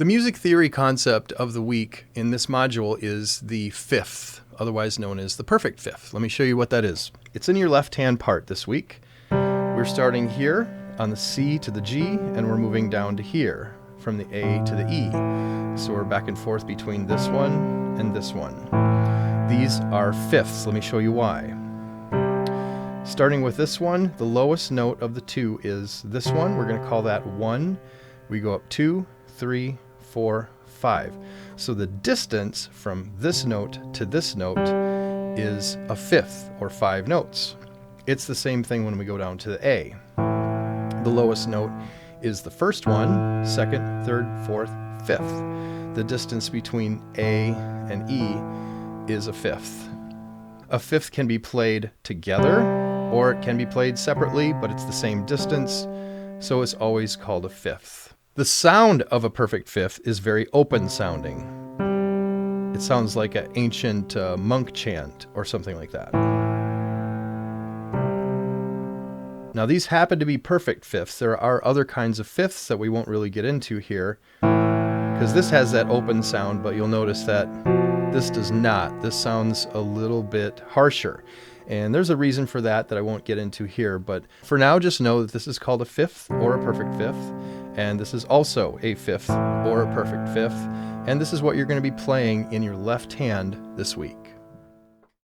The music theory concept of the week in this module is the fifth, otherwise known as the perfect fifth. Let me show you what that is. It's in your left-hand part this week. We're starting here on the C to the G, and we're moving down to here from the A to the E. So we're back and forth between this one and this one. These are fifths. Let me show you why. Starting with this one, the lowest note of the two is this one. We're going to call that 1. We go up 2, 3, 4, 5. So the distance from this note to this note is a fifth, or 5 notes. It's the same thing when we go down to the A. The lowest note is the first one, second, third, fourth, fifth. The distance between A and E is a fifth. A fifth can be played together, or it can be played separately, but it's the same distance, so it's always called a fifth. The sound of a perfect fifth is very open sounding. It sounds like an ancient monk chant or something like that. Now these happen to be perfect fifths. There are other kinds of fifths that we won't really get into here, because this has that open sound, but you'll notice that this does not. This sounds a little bit harsher. And there's a reason for that I won't get into here, but for now just know that this is called a fifth or a perfect fifth, and this is also a fifth or a perfect fifth, and this is what you're going to be playing in your left hand this week.